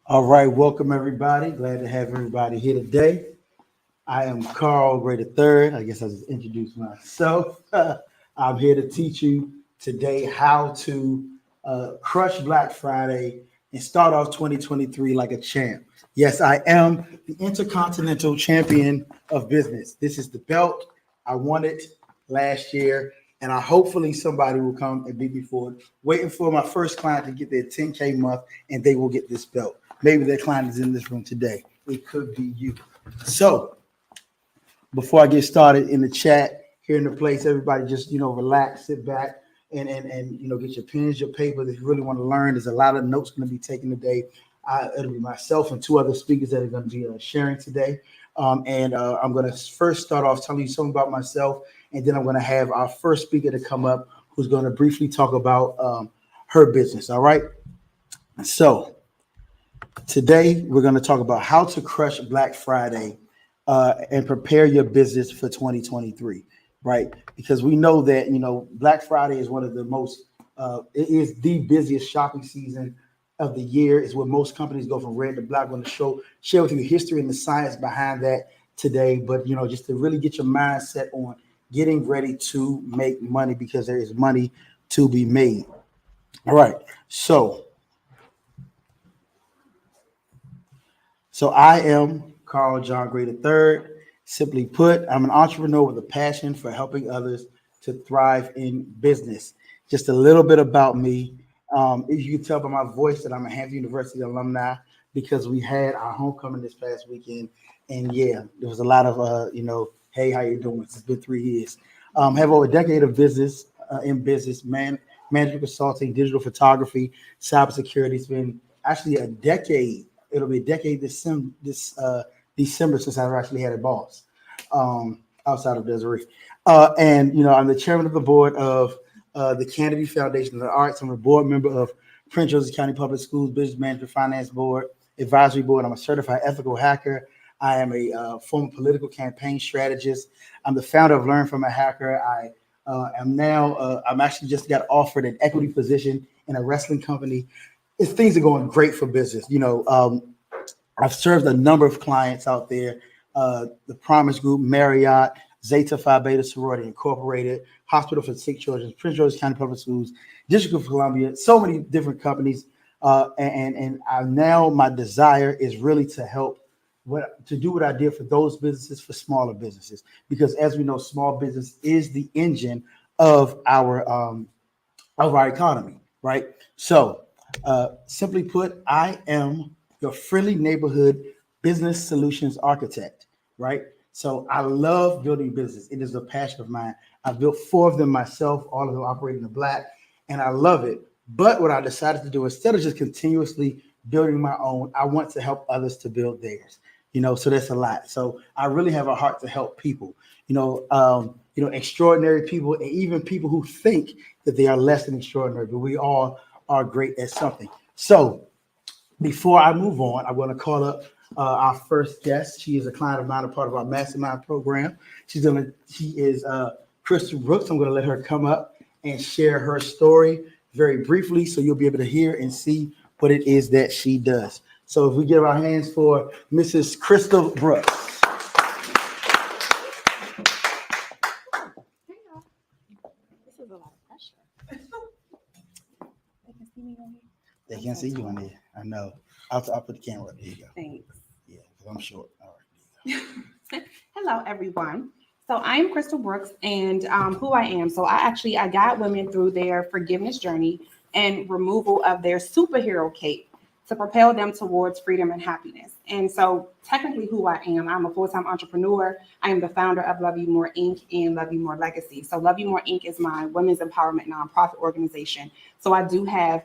All right, welcome everybody. Glad to have everybody here today. I am Carl Gray III. I guess I just introduced myself. I'm here to teach you today how to crush Black Friday and start off 2023 like a champ. Yes, I am the Intercontinental Champion of Business. This is the belt. I won it last year, and I hopefully somebody will come and beat me for it. Waiting for my first client to get their 10K month, and they will get this belt. Maybe their client is in this room today. It could be you. So before I get started in the chat here in the place, everybody just relax, sit back, and get your pens, your paper. If you really want to learn, there's a lot of notes going to be taken today. It'll be myself and two other speakers that are going to be sharing today. I'm going to first start off telling you something about myself, and then I'm going to have our first speaker to come up who's going to briefly talk about her business. All right. So today we're going to talk about how to crush Black Friday and prepare your business for 2023, right? Because we know that Black Friday is one of the most it is the busiest shopping season of the year. Is where most companies go from red to black. I'm going to share with you the history and the science behind that today. But just to really get your mindset on getting ready to make money, because there is money to be made. All right, So I am Carl John Gray III. Simply put, I'm an entrepreneur with a passion for helping others to thrive in business. Just a little bit about me. You can tell by my voice that I'm a Hampton University alumni because we had our homecoming this past weekend. And yeah, there was a lot of, hey, how you doing? It's been 3 years. Have over a decade of business in business, management consulting, digital photography, cybersecurity. It's been actually a decade. It'll be a decade this December since I've actually had a boss outside of Desiree. And I'm the chairman of the board of the Kennedy Foundation of the Arts. I'm a board member of Prince George's County Public Schools Business Management Finance Board Advisory Board. I'm a certified ethical hacker. I am a former political campaign strategist. I'm the founder of Learn from a Hacker. I'm actually just got offered an equity position in a wrestling company. Things are going great for business. I've served a number of clients out there, the Promise Group, Marriott, Zeta Phi Beta Sorority Incorporated, Hospital for Sick Children, Prince George's County Public Schools, District of Columbia, so many different companies. And now my desire is really to do what I did for those businesses, for smaller businesses, because as we know, small business is the engine of our economy, right? So simply put, I am your friendly neighborhood business solutions architect, right? So I love building business. It is a passion of mine. I've built 4 of them myself, all of them operating in the black, and I love it. But what I decided to do, instead of just continuously building my own, I want to help others to build theirs. So that's a lot. So I really have a heart to help people. Extraordinary people, and even people who think that they are less than extraordinary, but we all are great at something. So before I move on, I'm going to call up our first guest. She is a client of mine, a part of our mastermind program. She is Crystal Brooks. I'm going to let her come up and share her story very briefly, so you'll be able to hear and see what it is that she does. So if we give our hands for Mrs. Crystal Brooks. This is a lot of pressure. They can see me on here. They can't see you on there. I know. I'll put the camera up. There you go. Thanks. Yeah, because I'm short. All right. Hello, everyone. So I'm Crystal Brooks, and who I am. So I guide women through their forgiveness journey and removal of their superhero cape to propel them towards freedom and happiness. And so technically who I am, I'm a full-time entrepreneur. I am the founder of Love You More Inc. and Love You More Legacy. So Love You More Inc. is my women's empowerment nonprofit organization. So I do have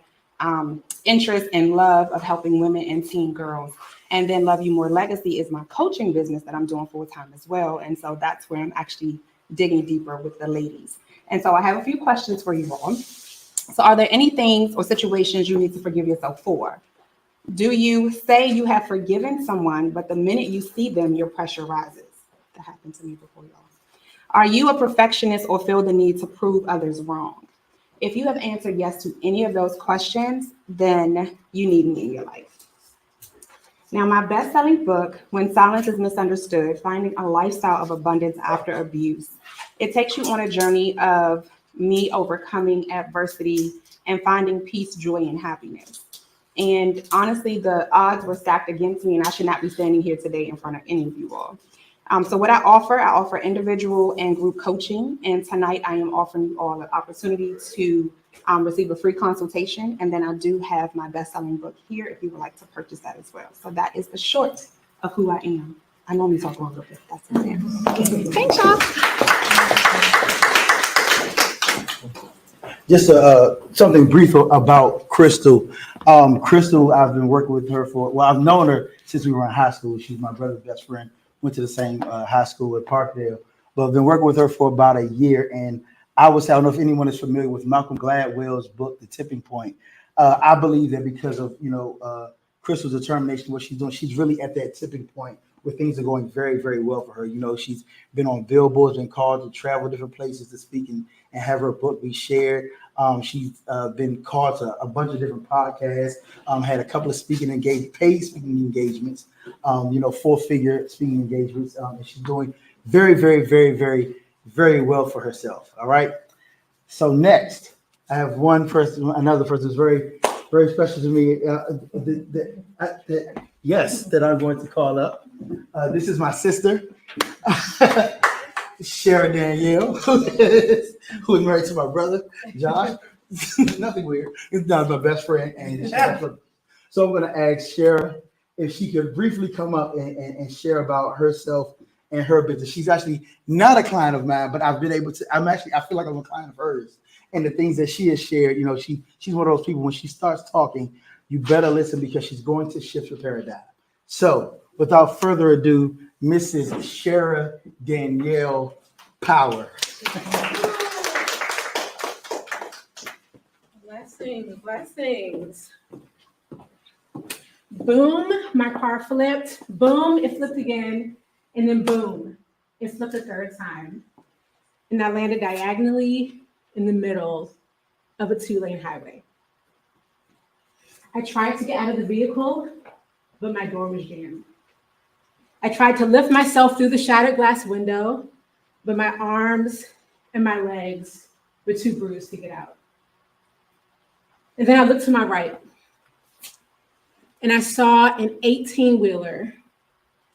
interest and love of helping women and teen girls. And then Love You More Legacy is my coaching business that I'm doing full-time as well. And so that's where I'm actually digging deeper with the ladies. And so I have a few questions for you all. So are there any things or situations you need to forgive yourself for? Do you say you have forgiven someone, but the minute you see them, your pressure rises? That happened to me before, y'all. Are you a perfectionist or feel the need to prove others wrong? If you have answered yes to any of those questions, then you need me in your life. Now, my best-selling book, When Silence is Misunderstood, Finding a Lifestyle of Abundance After Abuse, it takes you on a journey of me overcoming adversity and finding peace, joy, and happiness. And honestly, the odds were stacked against me, and I should not be standing here today in front of any of you all. So what I offer individual and group coaching. And tonight I am offering you all the opportunity to receive a free consultation. And then I do have my best-selling book here if you would like to purchase that as well. So that is the short of who I am. I normally talk a little bit. That's it. Thanks, y'all. Just something brief about Crystal. Crystal, I've been working with her I've known her since we were in high school. She's my brother's best friend. Went to the same high school at Parkdale, but I've been working with her for about a year. And I don't know if anyone is familiar with Malcolm Gladwell's book, The Tipping Point. I believe that because of, Crystal's determination, what she's doing, she's really at that tipping point where things are going very, very well for her. She's been on billboards, been called to travel different places to speak and have her book be shared. She's been called to a bunch of different podcasts, had a couple of paid speaking engagements, 4-figure speaking engagements. And she's doing very, very, very, very, very well for herself. All right. So next, I have another person who's very, very special to me. That I'm going to call up. This is my sister, Shara Danielle, who is married to my brother, Josh. Nothing weird. It's not my best friend. So I'm going to ask Shara if she could briefly come up and share about herself and her business. She's actually not a client of mine, but I've been able to. I feel like I'm a client of hers. And the things that she has shared, she's one of those people, when she starts talking, you better listen because she's going to shift your paradigm. So without further ado, Mrs. Shara Danielle Power. Blessings. Boom, my car flipped. Boom, it flipped again. And then boom, it flipped a third time. And I landed diagonally in the middle of a 2-lane highway. I tried to get out of the vehicle, but my door was jammed. I tried to lift myself through the shattered glass window, but my arms and my legs were too bruised to get out. And then I looked to my right, and I saw an 18-wheeler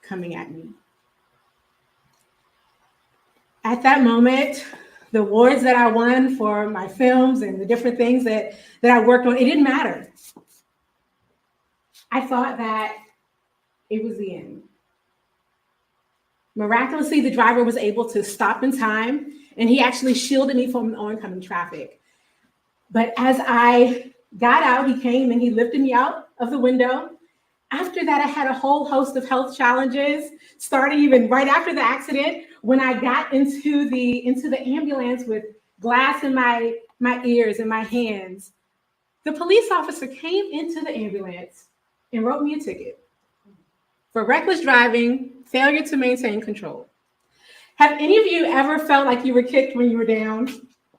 coming at me. At that moment, the awards that I won for my films and the different things that I worked on, it didn't matter. I thought that it was the end. Miraculously, the driver was able to stop in time, and he actually shielded me from oncoming traffic. But as I got out, he came and he lifted me out of the window. After that, I had a whole host of health challenges, starting even right after the accident, when I got into the ambulance with glass in my ears and my hands. The police officer came into the ambulance and wrote me a ticket for reckless driving, failure to maintain control. Have any of you ever felt like you were kicked when you were down?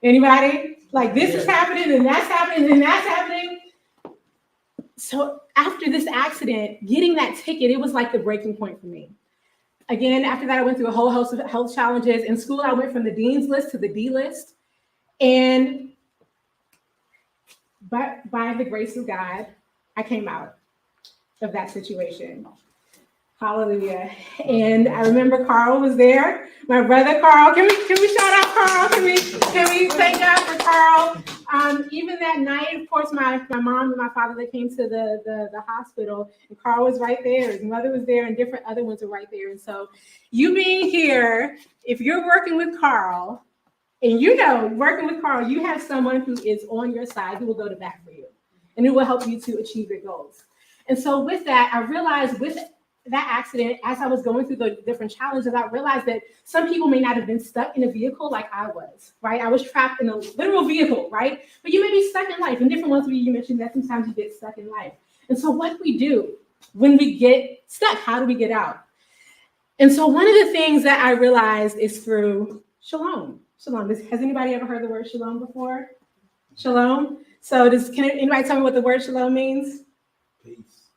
Anybody? Like this is happening and that's happening and that's happening. So after this accident, getting that ticket, it was like the breaking point for me. Again, after that, I went through a whole host of health challenges. In school, I went from the dean's list to the D list. And by the grace of God, I came out of that situation. Hallelujah. And I remember Carl was there. My brother Carl. Can we shout out Carl? Can we thank God for Carl? Even that night, of course, my mom and my father, they came to the hospital, and Carl was right there. His mother was there, and different other ones were right there. And so you being here, if you're working with Carl, and working with Carl, you have someone who is on your side who will go to bat for you and who will help you to achieve your goals. And so with that, I realized with that accident, as I was going through the different challenges, I realized that some people may not have been stuck in a vehicle like I was, right? I was trapped in a literal vehicle, right? But you may be stuck in life. And different ones of you mentioned that sometimes you get stuck in life. And so what do we do when we get stuck? How do we get out? And so one of the things that I realized is through shalom. Shalom. Has anybody ever heard the word shalom before? Shalom. So can anybody tell me what the word shalom means?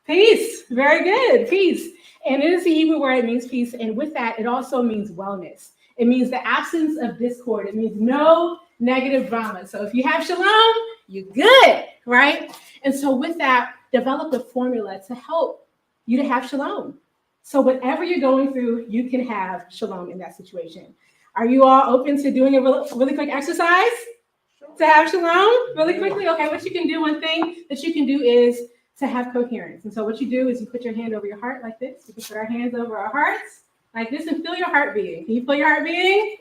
Peace. Very good. Peace. And it is the Hebrew word, it means peace. And with that, it also means wellness. It means the absence of discord. It means no negative drama. So if you have shalom, you're good, right? And so with that, develop a formula to help you to have shalom. So whatever you're going through, you can have shalom in that situation. Are you all open to doing a really quick exercise to have shalom? Really quickly? Okay, what you can do, one thing that you can do is to have coherence. And so what you do is you put your hand over your heart like this. We can put our hands over our hearts like this and feel your heart beating. Can you feel your heart beating?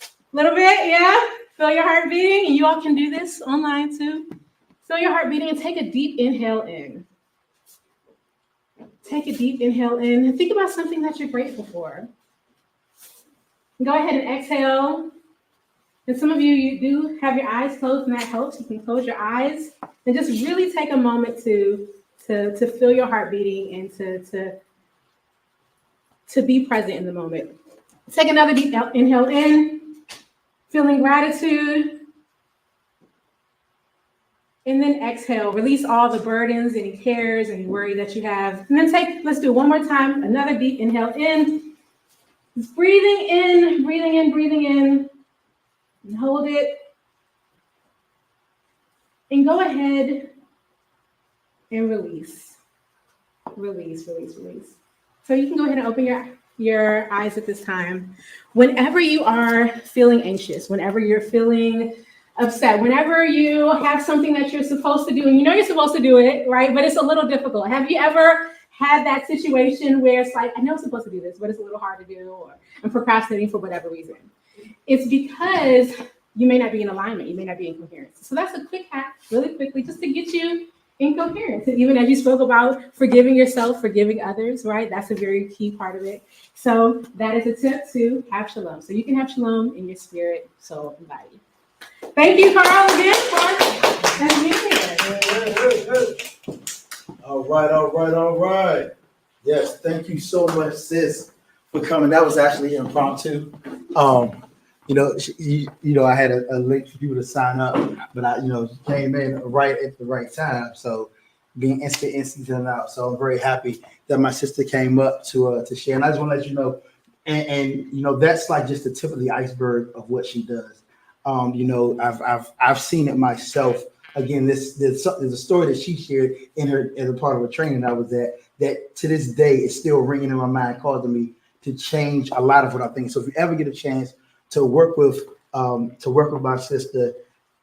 A little bit, yeah? Feel your heart beating. And you all can do this online too. Feel your heart beating and take a deep inhale in. Take a deep inhale in and think about something that you're grateful for. Go ahead and exhale. And some of you do have your eyes closed, and that helps. You can close your eyes and just really take a moment to feel your heart beating and to be present in the moment. Take another deep inhale in, feeling gratitude. And then exhale, release all the burdens, any cares, any worry that you have. And then let's do it one more time. Another deep inhale in. Just breathing in, breathing in, breathing in. And hold it. And go ahead and release. Release, release, release. So you can go ahead and open your eyes at this time. Whenever you are feeling anxious, whenever you're feeling upset, whenever you have something that you're supposed to do, and you know you're supposed to do it, right? But it's a little difficult. Have you ever had that situation where it's like, I know I'm supposed to do this, but it's a little hard to do, or I'm procrastinating for whatever reason? It's because you may not be in alignment. You may not be in coherence. So that's a quick hack, really quickly, just to get you in coherence. And even as you spoke about forgiving yourself, forgiving others, right? That's a very key part of it. So that is a tip to have shalom. So you can have shalom in your spirit, soul, and body. Thank you, Carl, again for being here. All right. Yes, thank you so much, sis, for coming. That was actually impromptu. I had a link for people to sign up, but I came in right at the right time. So being instant out. So I'm very happy that my sister came up to share. And I just want to let you know, and that's like just the tip of the iceberg of what she does. I've seen it myself. Again, there's a story that she shared as a part of a training I was at that to this day is still ringing in my mind, causing me to change a lot of what I think. So if you ever get a chance to work with my sister,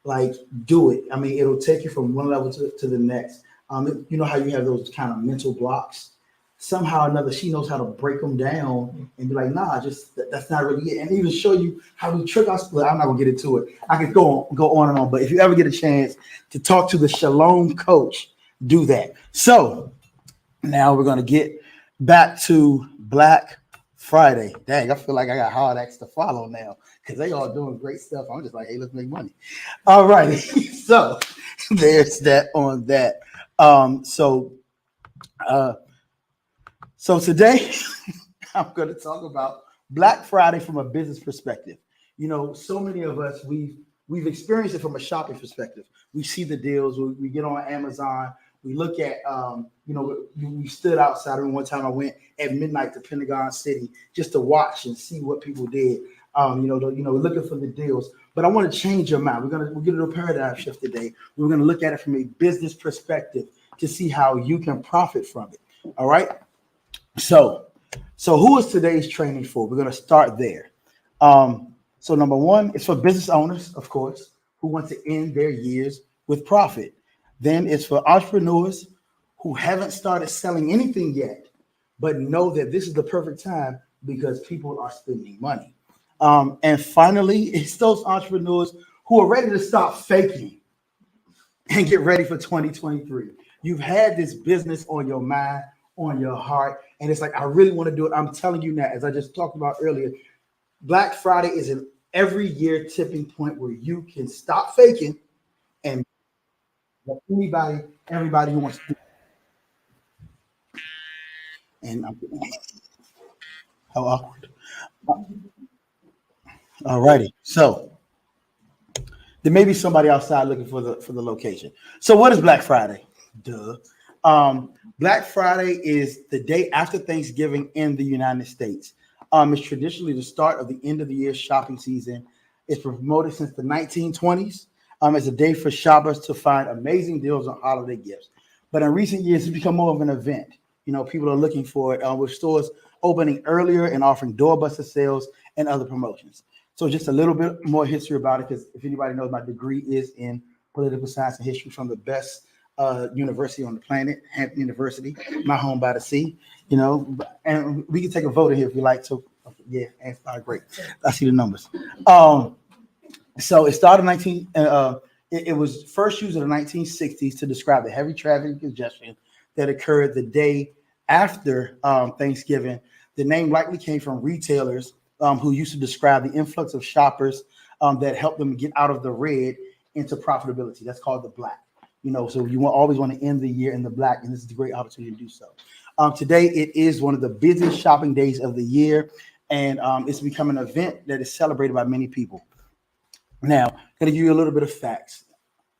like, do it. I mean, it'll take you from one level to the next. You know how you have those kind of mental blocks? Somehow or another, she knows how to break them down and be like, nah, that's not really it. And even show you how we trick us. I'm not gonna get into it. I could go on and on, but if you ever get a chance to talk to the Shalom coach, do that. So now we're gonna get back to Black Friday. Dang, I feel like I got hard acts to follow now because they all doing great stuff. I'm just like, hey, let's make money. All righty. So there's that on that. So today I'm going to talk about Black Friday from a business perspective. So many of us, we've experienced it from a shopping perspective. We see the deals, we get on Amazon, we look at, we stood outside. And one time I went at midnight to Pentagon City just to watch and see what people did. Looking for the deals. But I want to change your mind. We're going to do a paradigm shift today. We're going to look at it from a business perspective to see how you can profit from it. All right. So who is today's training for? We're going to start there. So number one, it's for business owners, of course, who want to end their years with profit. Then it's for entrepreneurs who haven't started selling anything yet, but know that this is the perfect time because people are spending money. And finally, it's those entrepreneurs who are ready to stop faking and get ready for 2023. You've had this business on your mind, on your heart, and it's like, I really want to do it. I'm telling you now, as I just talked about earlier, Black Friday is an every year tipping point where you can stop faking and everybody who wants to do it. And how awkward. All righty. So there may be somebody outside looking for the location. So what is Black Friday? Duh. Black Friday is the day after Thanksgiving in the United States. It's traditionally the start of the end of the year shopping season. It's been promoted since the 1920s. It's a day for shoppers to find amazing deals on holiday gifts. But in recent years, it's become more of an event. You know, people are looking for it with stores opening earlier and offering doorbuster sales and other promotions. So just a little bit more history about it, because if anybody knows, my degree is in political science and history from the best university on the planet, Hampton University, my home by the sea. You know, and we can take a vote in here if you like to. Yeah, great. I see the numbers. So it started it was first used in the 1960s to describe the heavy traffic congestion that occurred the day after Thanksgiving. The name likely came from retailers who used to describe the influx of shoppers that helped them get out of the red into profitability. That's called the black. You know, so you always want to end the year in the black, and this is a great opportunity to do so. Today, it is one of the busiest shopping days of the year, and it's become an event that is celebrated by many people. Now, I'm going to give you a little bit of facts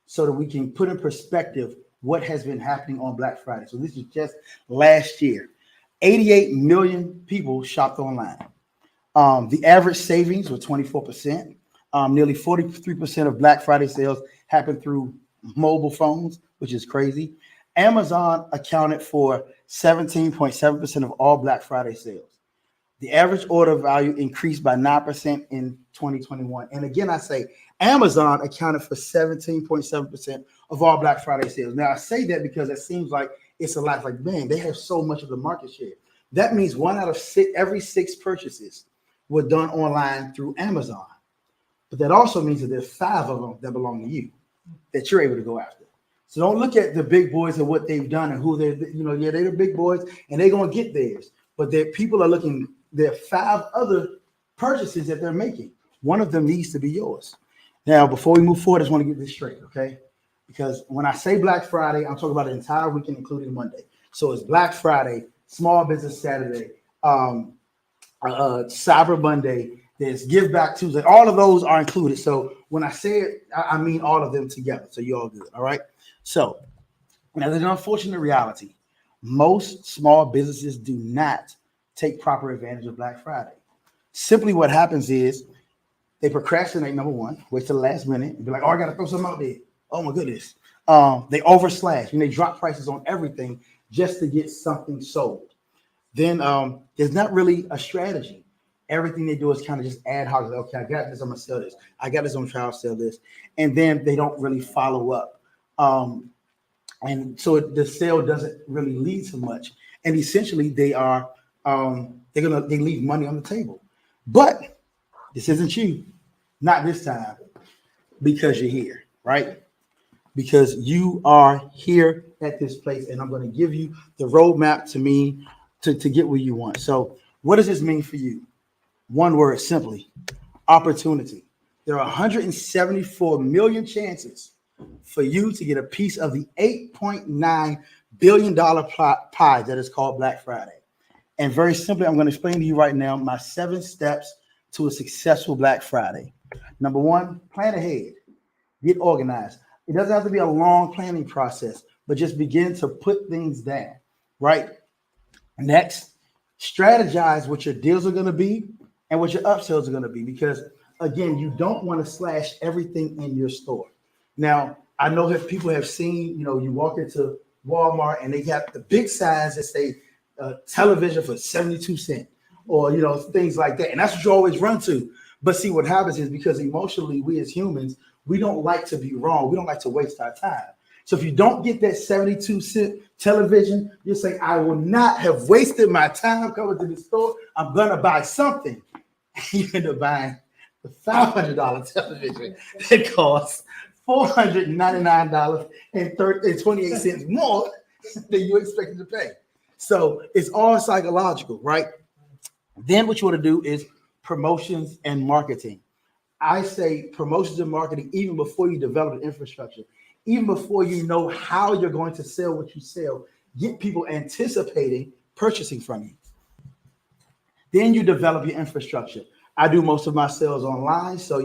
so that we can put in perspective what has been happening on Black Friday. So this is just last year. 88 million people shopped online. The average savings was 24%. Nearly 43% of Black Friday sales happened through mobile phones, which is crazy. Amazon accounted for 17.7% of all Black Friday sales. The average order value increased by 9% in 2021. And again, I say Amazon accounted for 17.7% of all Black Friday sales. Now, I say that because it seems like it's a lot. Like, man, they have so much of the market share. That means every six purchases were done online through Amazon. But that also means that there's 5 of them that belong to you that you're able to go after. So don't look at the big boys and what they've done and who they're the big boys and they're going to get theirs. But people are looking. There are 5 other purchases that they're making. One of them needs to be yours. Now, before we move forward, I just want to get this straight, okay? Because when I say Black Friday, I'm talking about the entire weekend, including Monday. So it's Black Friday, Small Business Saturday, Cyber Monday, there's Give Back Tuesday. All of those are included. So when I say it, I mean all of them together. So you're all good, all right? So now there's an unfortunate reality. Most small businesses do not take proper advantage of Black Friday. Simply what happens is they procrastinate, number one, wait till the last minute and be like, oh, I got to throw something out there. Oh, my goodness. They overslash and they drop prices on everything just to get something sold. Then there's not really a strategy. Everything they do is kind of just ad hoc. Like, okay, I got this, I'm going to sell this. I got this, I'm going to try to sell this. And then they don't really follow up. And so the sale doesn't really lead to much. And essentially they are they leave money on the table. But this isn't you, not this time, because you're here, right? Because you are here at this place, and I'm going to give you the roadmap to get where you want. So what does this mean for you? One word, simply, opportunity. There are 174 million chances for you to get a piece of the $8.9 billion pie that is called Black Friday. And very simply, I'm going to explain to you right now my 7 steps to a successful Black Friday. Number 1, plan ahead. Get organized. It doesn't have to be a long planning process, but just begin to put things down, right? Next, strategize what your deals are going to be and what your upsells are going to be, because, again, you don't want to slash everything in your store. Now, I know that people have seen, you walk into Walmart and they got the big signs that say television for 72 cents or, things like that. And that's what you always run to. But see, what happens is because emotionally, we as humans, we don't like to be wrong. We don't like to waste our time. So if you don't get that 72-cent television, you're saying, I will not have wasted my time coming to the store. I'm going to buy something. You end up buying the $500 television that costs $499.28 more than you expected to pay. So it's all psychological, right? Then what you want to do is promotions and marketing. I say promotions and marketing even before you develop an infrastructure, even before you know how you're going to sell what you sell, get people anticipating purchasing from you. Then you develop your infrastructure. I do most of my sales online. So,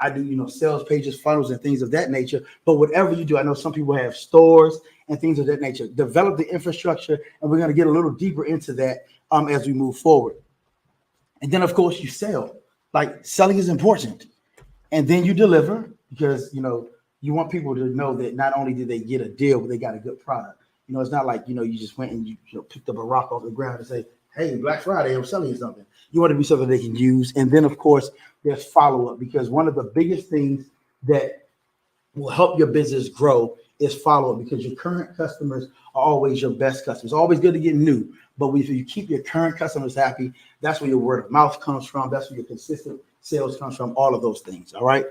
I do, sales pages, funnels, and things of that nature. But whatever you do, I know some people have stores and things of that nature. Develop the infrastructure, and we're going to get a little deeper into that as we move forward. And then, of course, you sell. Like selling is important. And then you deliver because, you want people to know that not only did they get a deal, but they got a good product. It's not like, you just went and you picked up a rock off the ground and say, hey, Black Friday, I'm selling you something. You want to be something they can use. And then, of course, there's follow-up, because one of the biggest things that will help your business grow is follow-up, because your current customers are always your best customers. It's always good to get new, but if you keep your current customers happy, that's where your word of mouth comes from. That's where your consistent sales comes from, all of those things, all right?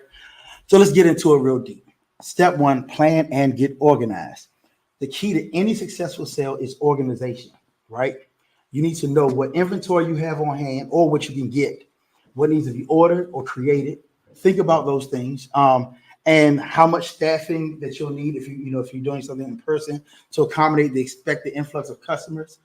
So let's get into it real deep. Step one, plan and get organized. The key to any successful sale is organization, right? You need to know what inventory you have on hand or what you can get, what needs to be ordered or created. Think about those things, and how much staffing that you'll need if you're doing something in person to accommodate the expected influx of customers.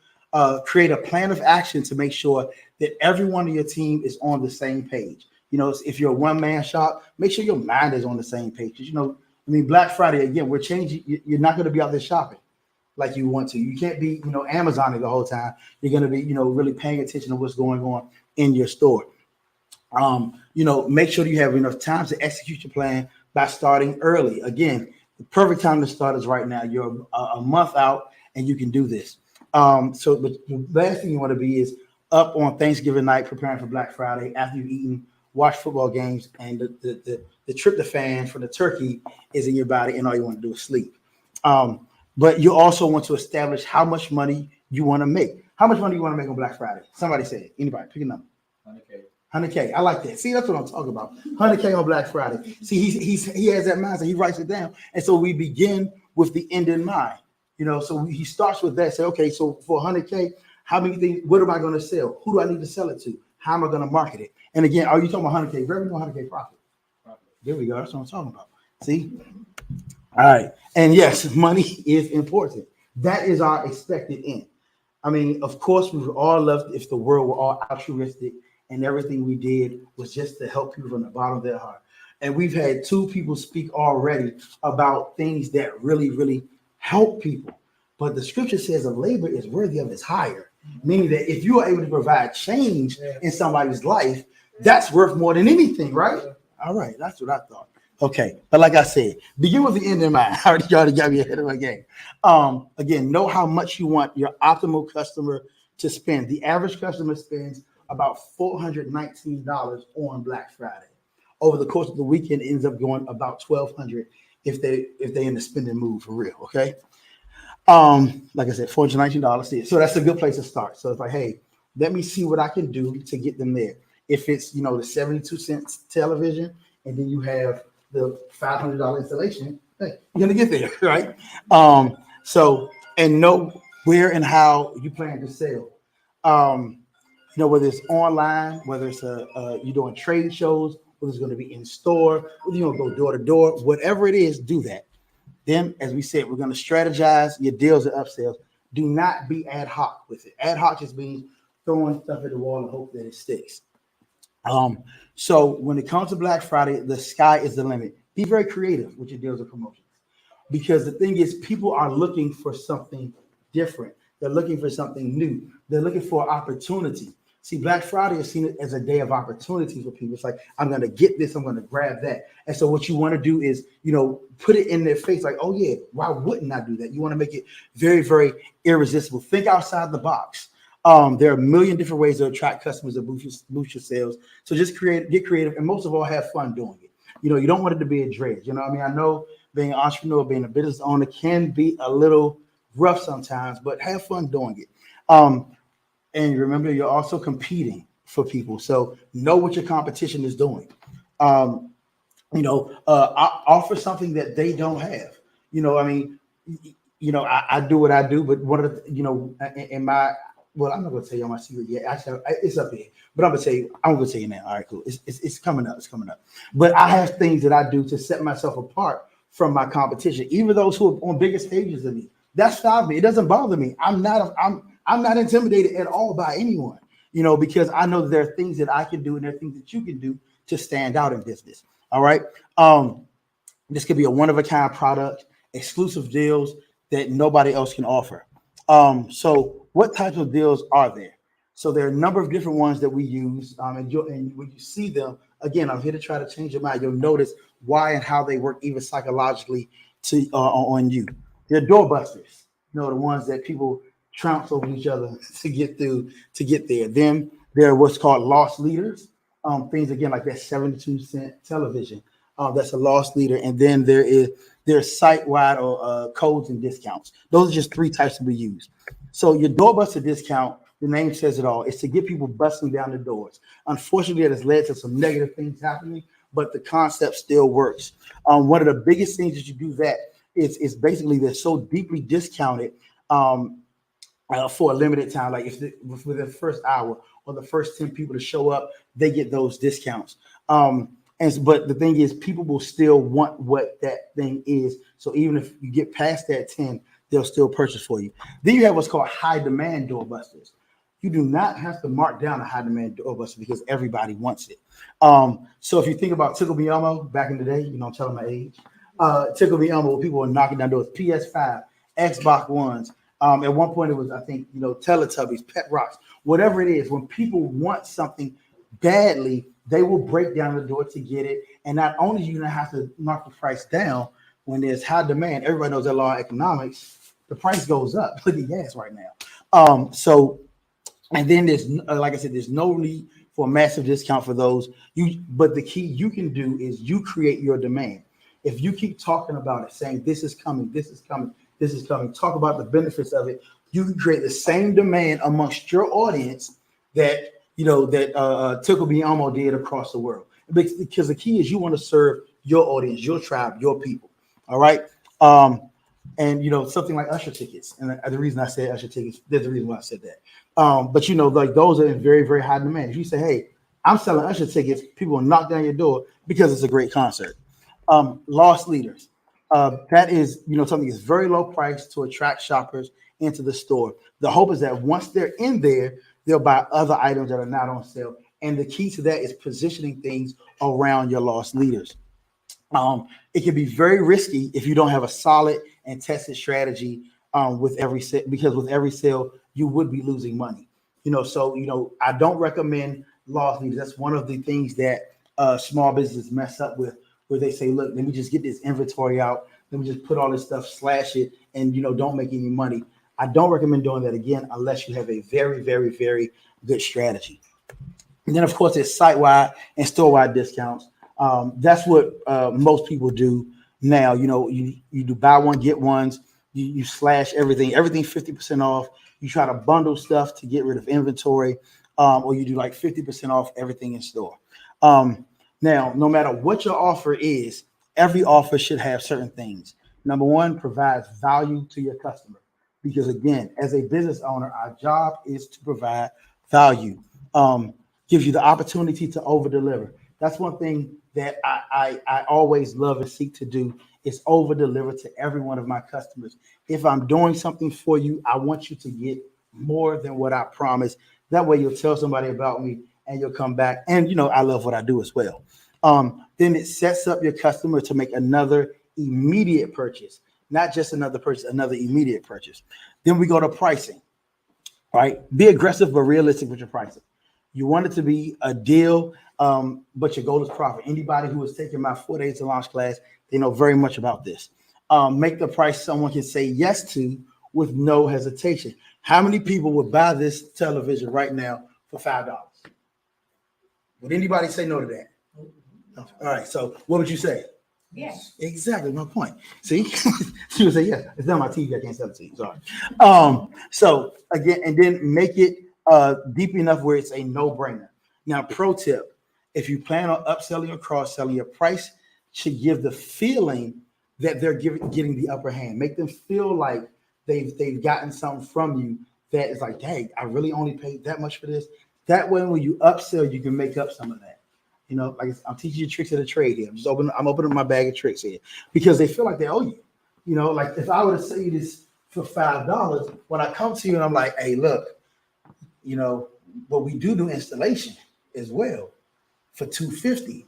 Create a plan of action to make sure that everyone on your team is on the same page. If you're a one-man shop, make sure your mind is on the same page. Because Black Friday, again, we're changing. You're not going to be out there shopping like you want to. You can't be, Amazoning the whole time. You're going to be, really paying attention to what's going on in your store. Make sure you have enough time to execute your plan by starting early. Again, the perfect time to start is right now. You're a month out and you can do this. But the last thing you want to be is up on Thanksgiving night, preparing for Black Friday after you've eaten, watch football games, and the tryptophan for the turkey is in your body, and all you want to do is sleep. But you also want to establish how much money you want to make. How much money you want to make on Black Friday? Somebody say it. Anybody? Pick a number. 100K. 100K. I like that. See, that's what I'm talking about. 100K on Black Friday. See, he has that mindset. He writes it down, and so we begin with the end in mind. So he starts with that. Say, okay, so for 100K, how many things? What am I going to sell? Who do I need to sell it to? How am I going to market it? And again, are you talking about 100K revenue, 100K profit? There we go. That's what I'm talking about. See? All right. And yes, money is important. That is our expected end. Of course, we would all love if the world were all altruistic and everything we did was just to help people from the bottom of their heart. And we've had 2 people speak already about things that really, really help people. But the scripture says a labor is worthy of his hire, meaning that if you are able to provide change in somebody's life, that's worth more than anything, right? All right, that's what I thought. Okay, but like I said, begin with the end in mind. I already got me ahead of my game. Again, know how much you want your optimal customer to spend. The average customer spends about $419 on Black Friday. Over the course of the weekend, it ends up going about $1,200 if they're in the spending mood for real. Okay. Like I said, $419. So that's a good place to start. So it's like, hey, let me see what I can do to get them there. If it's, the 72-cent television, and then you have the $500 installation, hey, you're gonna get there, right? And know where and how you plan to sell. Whether it's online, whether it's you're doing trade shows, whether it's going to be in store, whether you're going to go door to door, whatever it is, do that. Then, as we said, we're going to strategize your deals and upsells. Do not be ad hoc with it. Ad hoc just means throwing stuff at the wall and hope that it sticks. So when it comes to Black Friday, the sky is the limit. Be very creative with your deals and promotions, because the thing is, people are looking for something different. They're looking for something new. They're looking for opportunity. See, Black Friday is seen as a day of opportunity for people. It's like, I'm going to get this, I'm going to grab that. And so what you want to do is, put it in their face like, oh yeah, why wouldn't I do that? You want to make it very, very irresistible. Think outside the box. There are a million different ways to attract customers and boost your sales. So just get creative, and most of all, have fun doing it. You don't want it to be a dredge. I know being an entrepreneur, being a business owner can be a little rough sometimes, but have fun doing it. And remember, you're also competing for people. So know what your competition is doing. Offer something that they don't have. I do what I do, but one of the, in my, well, I'm not going to tell you my secret yet. Actually, it's up here, but I'm going to tell you now. All right, cool. It's coming up. It's coming up. But I have things that I do to set myself apart from my competition, even those who are on bigger stages than me. That's fine with me. It doesn't bother me. I'm not intimidated at all by anyone. because I know that there are things that I can do and there are things that you can do to stand out in business. All right. This could be a one-of-a-kind product, exclusive deals that nobody else can offer. So what types of deals are there? So there are a number of different ones that we use. And when you see them, again, I'm here to try to change your mind. You'll notice why and how they work even psychologically on you. They're doorbusters, the ones that people trounce over each other to get there. Then there are what's called loss leaders. Things again like that 72-cent television. That's a loss leader. And then there's site-wide or codes and discounts. Those are just three types that we use. So your doorbuster discount, the name says it all. It's to get people busting down the doors. Unfortunately, it has led to some negative things happening, but the concept still works. One of the biggest things that you do that is basically they're so deeply discounted for a limited time. Like if within the first hour or the first 10 people to show up, they get those discounts. But the thing is, people will still want what that thing is. So even if you get past that 10, they'll still purchase for you. Then you have what's called high demand doorbusters. You do not have to mark down a high demand doorbuster because everybody wants it. So if you think about Tickle Me Elmo back in the day, I'm telling my age. Tickle Me Elmo, people were knocking down doors. PS5, Xbox Ones. At one point, it was, I think, Teletubbies, Pet Rocks, whatever it is. When people want something badly, they will break down the door to get it. And not only do you not have to knock the price down, when there's high demand, everybody knows that law of economics, the price goes up. Look at gas right now. And then there's, like I said, there's no need for a massive discount for those. But the key you can do is you create your demand. If you keep talking about it, saying this is coming, this is coming, this is coming, talk about the benefits of it, you can create the same demand amongst your audience that Tickle Me Elmo did across the world. Because the key is you want to serve your audience, your tribe, your people. All right. And something like usher tickets. And the reason I said usher tickets, there's a reason why I said that. But like those are in very, very high demand. If you say, hey, I'm selling usher tickets, people will knock down your door because it's a great concert. Loss leaders. That is, something that's very low price to attract shoppers into the store. The hope is that once they're in there, they'll buy other items that are not on sale. And the key to that is positioning things around your loss leaders. It can be very risky if you don't have a solid and tested strategy with every sale, because with every sale, you would be losing money. So I don't recommend loss leaders. That's one of the things that small businesses mess up with, where they say, look, let me just get this inventory out. Let me just put all this stuff, slash it, and don't make any money. I don't recommend doing that again unless you have a very, very, very good strategy. And then, of course, there's site-wide and store-wide discounts. That's what most people do now. You do buy one, get ones. You slash everything 50% off. You try to bundle stuff to get rid of inventory, or you do like 50% off everything in store. Now, no matter what your offer is, every offer should have certain things. Number one, provides value to your customer. Because again, as a business owner, our job is to provide value. Gives you the opportunity to over deliver. That's one thing that I always love and seek to do, is over deliver to every one of my customers. If I'm doing something for you, I want you to get more than what I promised. That way you'll tell somebody about me and you'll come back. And I love what I do as well. Then it sets up your customer to make another immediate purchase, not just another purchase, another immediate purchase. Then we go to pricing, right? Be aggressive but realistic with your pricing. You want it to be a deal, but your goal is profit. Anybody who has taken my 4 days to launch class, they know very much about this. Make the price someone can say yes to with no hesitation. How many people would buy this television right now for $5? Would anybody say no to that? No. All right. So what would you say? Yes. Exactly my point. See, she would say yes. It's not my TV. I can't sell it to you. Sorry. So again, and then make it deep enough where it's a no-brainer. Now, pro tip: if you plan on upselling or cross-selling, your price should give the feeling that they're getting the upper hand. Make them feel like they've gotten something from you that is like, dang, I really only paid that much for this. That way, when you upsell, you can make up some of that. Like I'm teaching you tricks of the trade here. I'm opening my bag of tricks here because they feel like they owe you. Like if I were to sell you this for $5, when I come to you and I'm like, hey, look, but we do installation as well for $250.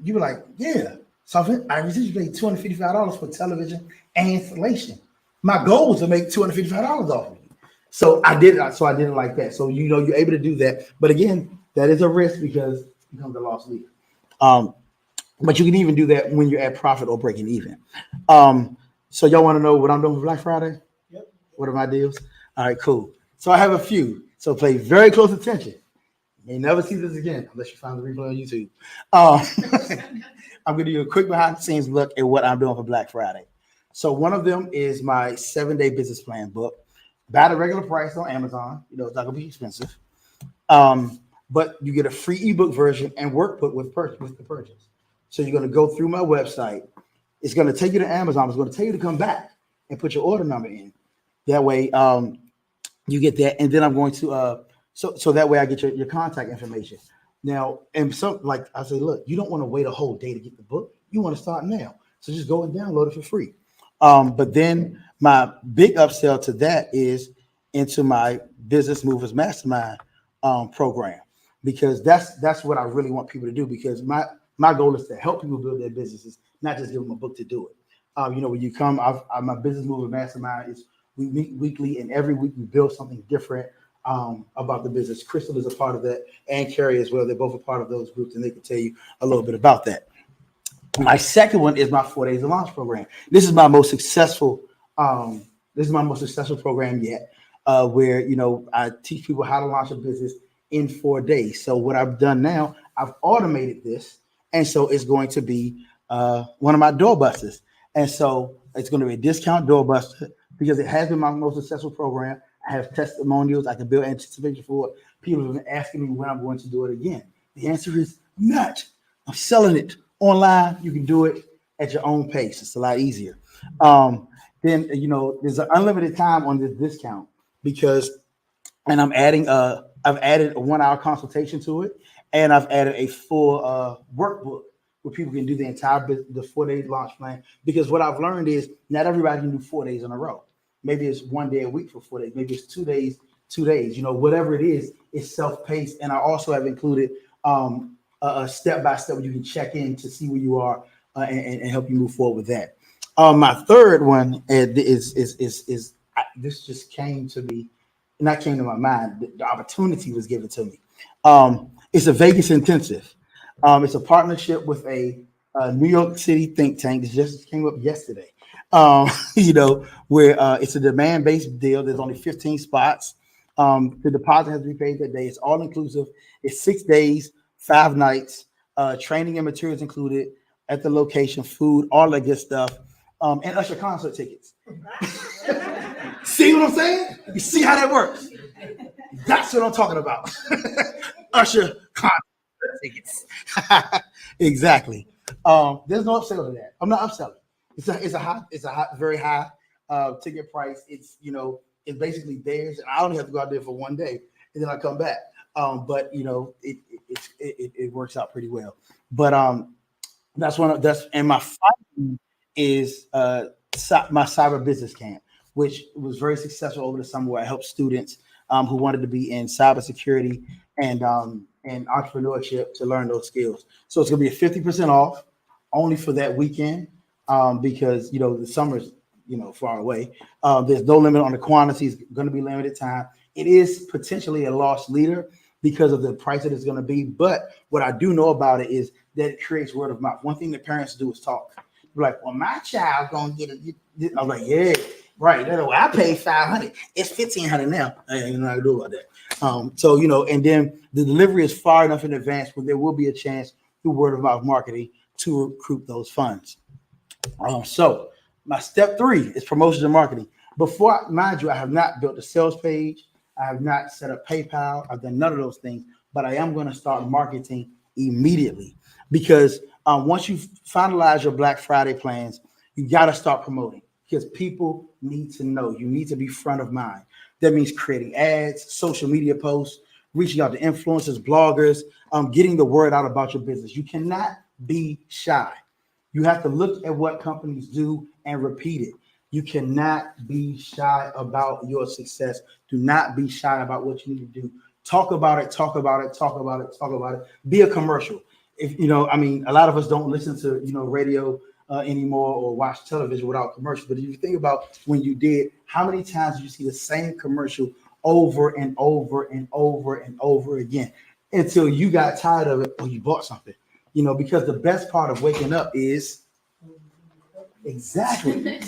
You were like, yeah. So I received paid $255 for television and installation. My goal was to make $255 off of it. So I did it. So I did it like that. So you're able to do that. But again, that is a risk because it becomes a loss leader. But you can even do that when you're at profit or breaking even. So y'all want to know what I'm doing for Black Friday? Yep. What are my deals? All right, cool. So I have a few. So pay very close attention. You may never see this again unless you find the replay on YouTube. I'm going to do a quick behind the scenes look at what I'm doing for Black Friday. So one of them is my 7-day business plan book. Buy the regular price on Amazon. It's not going to be expensive. But you get a free ebook version and workbook with the purchase. So you're going to go through my website. It's going to take you to Amazon. It's going to tell you to come back and put your order number in. That way you get that. And then I'm going to, so that way I get your contact information. Now, and so like I say, look, you don't want to wait a whole day to get the book. You want to start now. So just go and download it for free. But then my big upsell to that is into my Business Movers Mastermind program, because that's what I really want people to do, because my goal is to help people build their businesses, not just give them a book to do it. When you come, my Business Movers Mastermind is we meet weekly, and every week we build something different about the business. Crystal is a part of that, and Carrie as well. They're both a part of those groups, and they can tell you a little bit about that. My second one is my 4 Days of Launch program. This is my most successful. This is my most successful program yet, where I teach people how to launch a business in 4 days. So what I've done now, I've automated this, and so it's going to be one of my doorbusters, and so it's going to be a discount doorbuster because it has been my most successful program. I have testimonials. I can build anticipation for it. People have been asking me when I'm going to do it again. The answer is not. I'm selling it online. You can do it at your own pace. It's a lot easier. Then there's an unlimited time on this discount and I've added a 1-hour consultation to it, and I've added a full workbook where people can do the 4 day launch plan. Because what I've learned is not everybody can do 4 days in a row. Maybe it's 1 day a week for 4 days. Maybe it's 2 days, 2 days. Whatever it is, it's self-paced. And I also have included a step-by-step where you can check in to see where you are and help you move forward with that. My third one is this just came to me, not came to my mind. The opportunity was given to me. It's a Vegas intensive. It's a partnership with a New York City think tank. This just came up yesterday. Where it's a demand-based deal. There's only 15 spots. The deposit has to be paid that day. It's all inclusive. It's 6 days, 5 nights, training and materials included at the location, food, all that good stuff, and Usher concert tickets. See what I'm saying? You see how that works? That's what I'm talking about. Usher concert tickets. Exactly. There's no upsell to that. I'm not upselling. It's a high, very high ticket price. It's it's basically theirs, and I only have to go out there for 1 day, and then I come back. But it works out pretty well. But and my final is my cyber business camp, which was very successful over the summer, where I helped students who wanted to be in cybersecurity and entrepreneurship to learn those skills. So it's gonna be a 50% off only for that weekend. Because the summer's far away. There's no limit on the quantity. It's going to be limited time. It is potentially a loss leader because of the price that it's going to be. But what I do know about it is that it creates word of mouth. One thing that parents do is talk. They're like, well, my child's going to get it. I'm like, yeah, right. I paid $500. It's $1,500 now. I ain't know how to do about that. And then the delivery is far enough in advance where there will be a chance through word of mouth marketing to recruit those funds. So my step 3 is promotion and marketing. Before, mind you, I have not built a sales page. I have not set up PayPal. I've done none of those things, but I am going to start marketing immediately, because once you finalize your Black Friday plans, you got to start promoting, because people need to know. You need to be front of mind. That means creating ads, social media posts, reaching out to influencers, bloggers, getting the word out about your business. You cannot be shy. You have to look at what companies do and repeat it. You cannot be shy about your success. Do not be shy about what you need to do Talk about it, talk about it, talk about it, talk about it. Be a commercial. If you know, I mean, a lot of us don't listen to radio anymore or watch television without commercials. But if you think about when you did, how many times did you see the same commercial over and over and over and over again until you got tired of it or you bought something? Because the best part of waking up is exactly.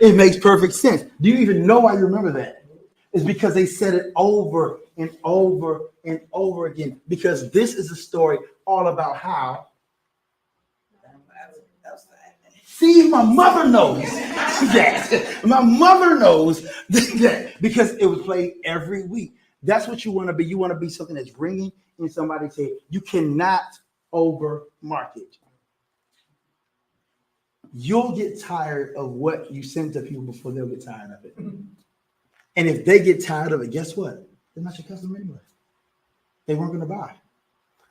It makes perfect sense. Do you even know why you remember that? It's because they said it over and over and over again. Because this is a story all about how. See, my mother knows that. My mother knows that because it was played every week. That's what you want to be. You want to be something that's ringing in somebody's head. You cannot over market. You'll get tired of what you send to people before they'll get tired of it. And if they get tired of it, guess what? They're not your customer anyway. They weren't going to buy.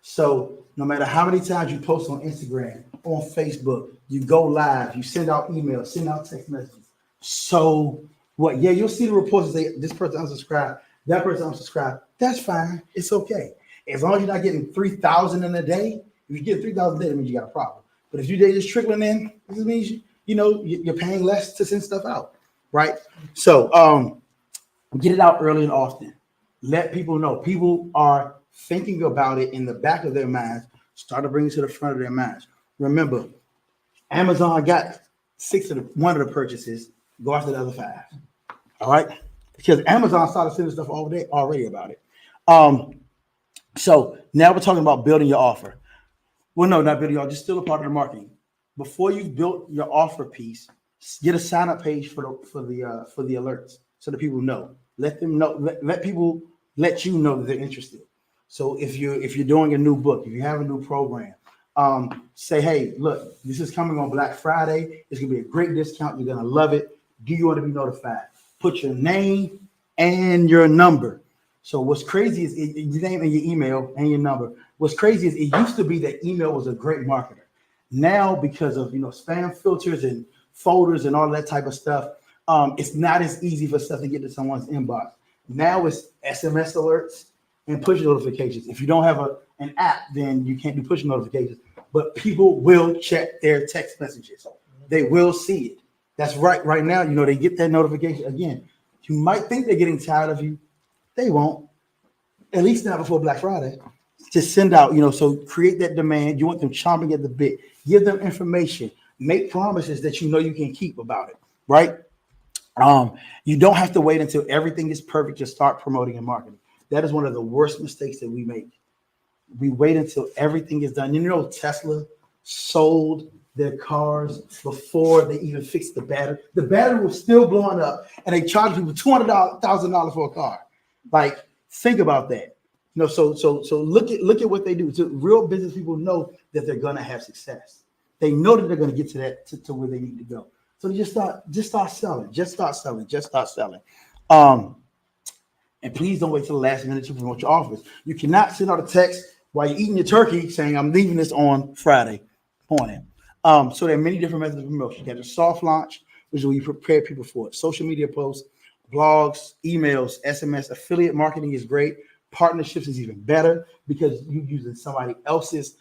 So no matter how many times you post on Instagram, on Facebook, you go live, you send out emails, send out text messages. So what? Yeah, you'll see the reports that say this person unsubscribed, that person unsubscribed. That's fine. It's okay. As long as you're not getting 3,000 in a day. If you get 3,000 a day, that means you got a problem. But if you're just trickling in, this means you're paying less to send stuff out, right? So get it out early and often. Let people know. People are thinking about it in the back of their minds. Start to bring it to the front of their minds. Remember, Amazon got one of the purchases. Go after the other 5. All right, because Amazon started sending stuff already about it. So now we're talking about building your offer. Well, no, not building your offer, just still a part of the marketing. Before you've built your offer piece, get a sign-up page for the alerts so that people know. Let them know. Let people let you know that they're interested. So if you're doing a new book, if you have a new program, say, hey, look, this is coming on Black Friday. It's gonna be a great discount. You're gonna love it. Do you want to be notified? Put your name and your number. So what's crazy is your name and your email and your number. What's crazy is it used to be that email was a great marketer. Now, because of spam filters and folders and all that type of stuff, it's not as easy for stuff to get to someone's inbox. Now it's SMS alerts and push notifications. If you don't have an app, then you can't do push notifications. But people will check their text messages. They will see it. That's right. Right now, they get that notification. Again, you might think they're getting tired of you. They won't. At least not before Black Friday. Just send out, so create that demand. You want them chomping at the bit. Give them information. Make promises that you can keep about it, right? You don't have to wait until everything is perfect to start promoting and marketing. That is one of the worst mistakes that we make. We wait until everything is done. Tesla sold their cars before they even fixed the battery. The battery was still blowing up, and they charged people $200,000 for a car. Like, think about that. So look at what they do. So real business people know that they're gonna have success. They know that they're gonna get to that to where they need to go. So just start selling. Just start selling. And please don't wait till the last minute to promote your offers. You cannot send out a text while you're eating your turkey saying, I'm leaving this on Friday morning. So there are many different methods of promotion. You have a soft launch, which is where you prepare people for it. Social media posts, blogs, emails, SMS, affiliate marketing is great. Partnerships is even better because you're using somebody else's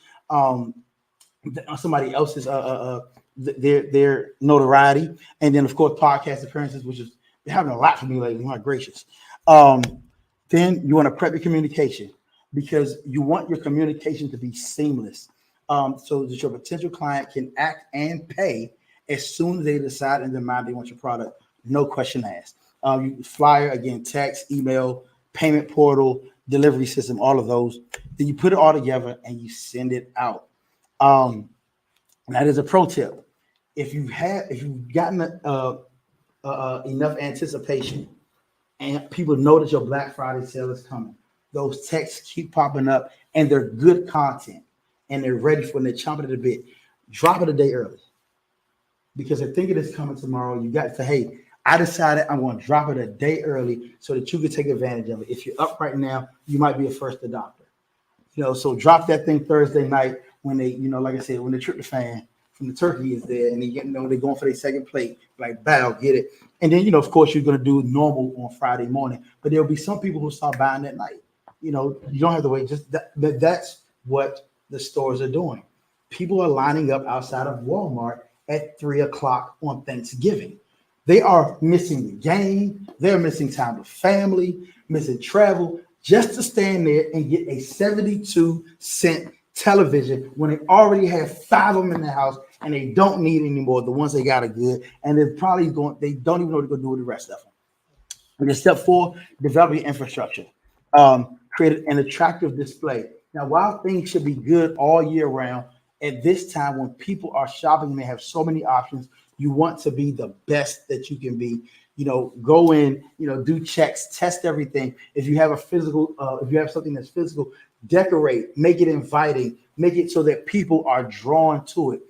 their notoriety. And then of course, podcast appearances, which is having a lot for me lately. My gracious. Then you want to prep your communication because you want your communication to be seamless. So that your potential client can act and pay as soon as they decide in their mind they want your product. No question asked. You flyer, again, text, email, payment portal, delivery system, all of those. Then you put it all together and you send it out. That is a pro tip. If you've gotten enough anticipation and people know that your Black Friday sale is coming, those texts keep popping up and they're good content and they're ready for when they're chomping at the bit. Drop it a day early because they're thinking it's coming tomorrow. You got to say, hey, I decided I'm going to drop it a day early so that you can take advantage of it. If you're up right now, you might be a first adopter. So drop that thing Thursday night when they, like I said, when the tryptophan from the turkey is there, and they're going for their second plate, like bow, get it. And then, of course, you're going to do normal on Friday morning, but there'll be some people who start buying at night. You don't have to wait. Just that's what the stores are doing. People are lining up outside of Walmart at 3 o'clock on Thanksgiving. They are missing the game. They're missing time with family, missing travel, just to stand there and get a 72-cent television when they already have 5 of them in the house and they don't need any more. The ones they got are good, and they don't even know what they're going to do with the rest of them. And then step 4, developing infrastructure. Create an attractive display. Now, while things should be good all year round, at this time when people are shopping and they have so many options, you want to be the best that you can be. Go in, do checks, test everything. If you have if you have something that's physical, decorate, make it inviting, make it so that people are drawn to it.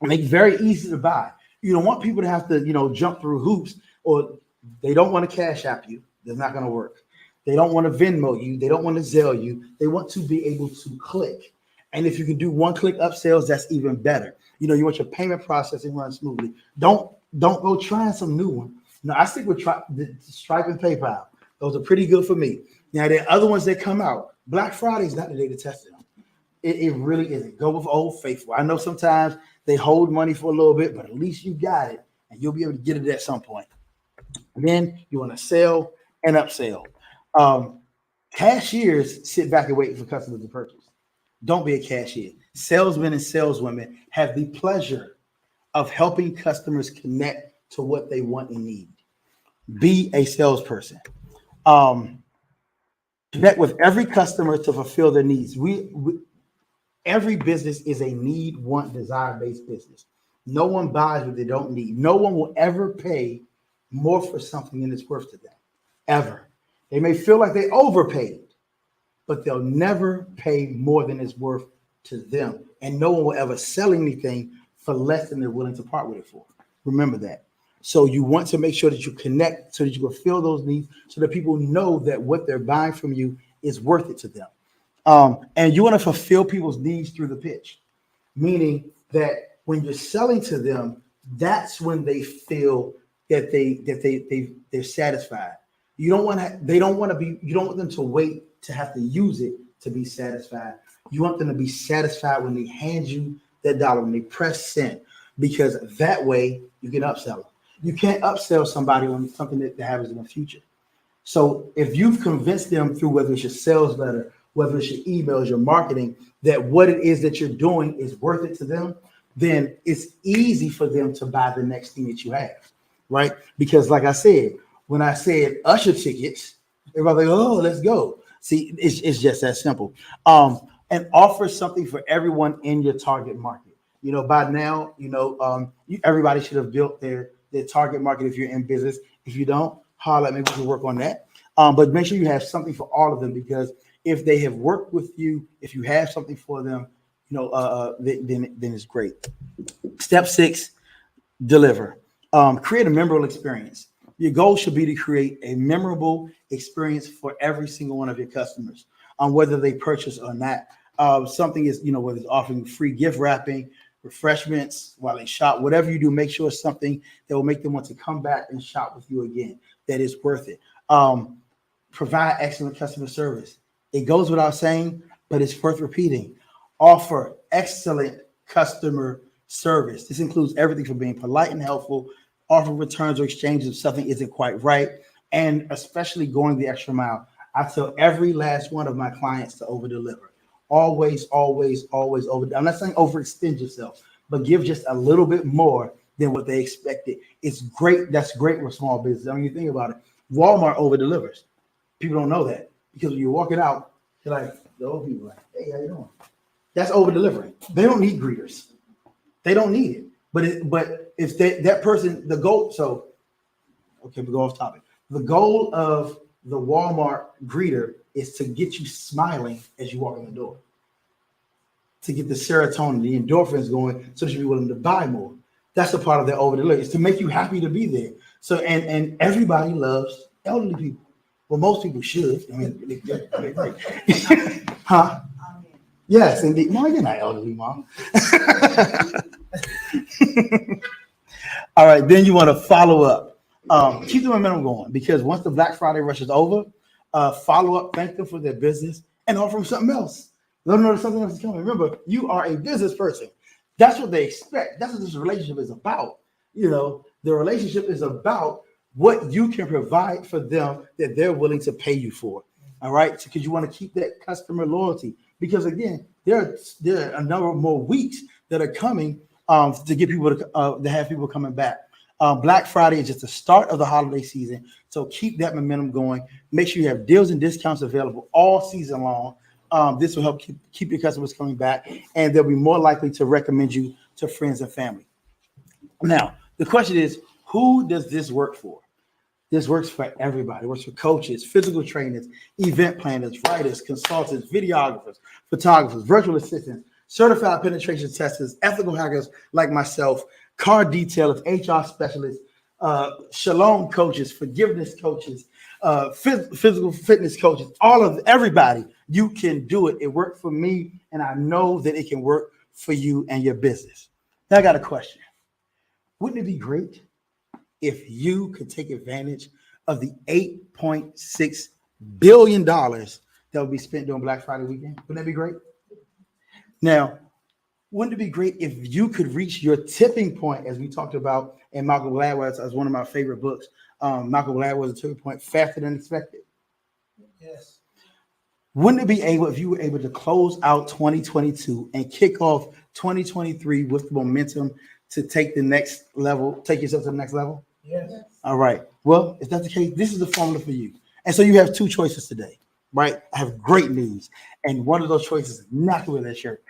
Make it very easy to buy. You don't want people to have to, jump through hoops, or they don't want to cash app you. That's not going to work. They don't want to Venmo you. They don't want to Zelle you. They want to be able to click. And if you can do one-click upsells, that's even better. You want your payment processing run smoothly. Don't go trying some new one. No, I stick with Stripe and PayPal. Those are pretty good for me. Now, there are other ones that come out. Black Friday is not the day to test them. It really isn't. Go with Old Faithful. I know sometimes they hold money for a little bit, but at least you got it, and you'll be able to get it at some point. And then you want to sell and upsell. Cashiers sit back and wait for customers to purchase. Don't be a cashier. Salesmen and saleswomen have the pleasure of helping customers connect to what they want and need. Be a salesperson. Connect with every customer to fulfill their needs. Every business is a need, want, desire-based business. No one buys what they don't need. No one will ever pay more for something than it's worth to them, ever. They may feel like they overpaid, but they'll never pay more than it's worth to them. And no one will ever sell anything for less than they're willing to part with it for. Remember that. So you want to make sure that you connect so that you fulfill those needs, so that people know that what they're buying from you is worth it to them. And you want to fulfill people's needs through the pitch, meaning that when you're selling to them, that's when they feel that they're satisfied. You don't want them to wait to have to use it to be satisfied. You want them to be satisfied when they hand you that dollar, when they press send, because that way you can upsell them. You can't upsell somebody on something that happens in the future. So if you've convinced them through whether it's your sales letter, whether it's your emails, your marketing, that what it is that you're doing is worth it to them, then it's easy for them to buy the next thing that you have, right? Because like I said, when I said usher tickets, everybody's like, oh, let's go. See, it's just that simple. And offer something for everyone in your target market. By now, everybody should have built their target market if you're in business. If you don't, holler at me, we can work on that. But make sure you have something for all of them, because if they have worked with you, if you have something for them, then it's great. Step 6, deliver. Create a memorable experience. Your goal should be to create a memorable experience for every single one of your customers, whether they purchase or not. Something is, whether it's offering free gift wrapping, refreshments while they shop, whatever you do, make sure it's something that will make them want to come back and shop with you again, that is worth it. Provide excellent customer service. It goes without saying, but it's worth repeating. Offer excellent customer service. This includes everything from being polite and helpful, offer returns or exchanges if something isn't quite right, and especially going the extra mile. I tell every last one of my clients to over-deliver. Always, always, always over. I'm not saying overextend yourself, but give just a little bit more than what they expected. It's great. That's great with small business. I mean, you think about it. Walmart over-delivers. People don't know that, because when you're walking out, you're like, the old people are like, hey, how you doing? That's over-delivering. They don't need greeters. They don't need it. But if that person, the goal, so, okay, we go off topic. The goal of the Walmart greeter is to get you smiling as you walk in the door, to get the serotonin, the endorphins going, so that you'll be willing to buy more. That's a part of their over delivery. It's to make you happy to be there. So, and everybody loves elderly people. Well, most people should. I mean, huh? Yes, indeed. Mom, you're not elderly, Mom. All right, then you want to follow up. Keep the momentum going because once the Black Friday rush is over, follow up, thank them for their business, and offer them something else. Let them know that something else is coming. Remember, you are a business person. That's what they expect. That's what this relationship is about. You know, the relationship is about what you can provide for them that they're willing to pay you for. All right, because you want to keep that customer loyalty. Because again, there are a number of more weeks that are coming to get people to have people coming back. Black Friday is just the start of the holiday season, so keep that momentum going. Make sure you have deals and discounts available all season long. This will help keep your customers coming back, and they'll be more likely to recommend you to friends and family. Now, the question is, who does this work for? This works for everybody. It works for coaches, physical trainers, event planners, writers, consultants, videographers, photographers, virtual assistants, certified penetration testers, ethical hackers like myself, car detailers, HR specialists, shalom coaches, forgiveness coaches, physical fitness coaches, everybody. You can do it. It worked for me, and I know that it can work for you and your business. Now I got a question. Wouldn't it be great if you could take advantage of the $8.6 billion that will be spent during Black Friday weekend? Wouldn't that be great? Now, wouldn't it be great if you could reach your tipping point, as we talked about in Malcolm Gladwell, as one of my favorite books? Malcolm Gladwell's tipping point, faster than expected. Yes. Wouldn't it be able if you were able to close out 2022 and kick off 2023 with the momentum to take the next level, take yourself to the next level? Yes. All right. Well, if that's the case, this is the formula for you. And so you have two choices today, right? I have great news. And one of those choices is not to wear that shirt.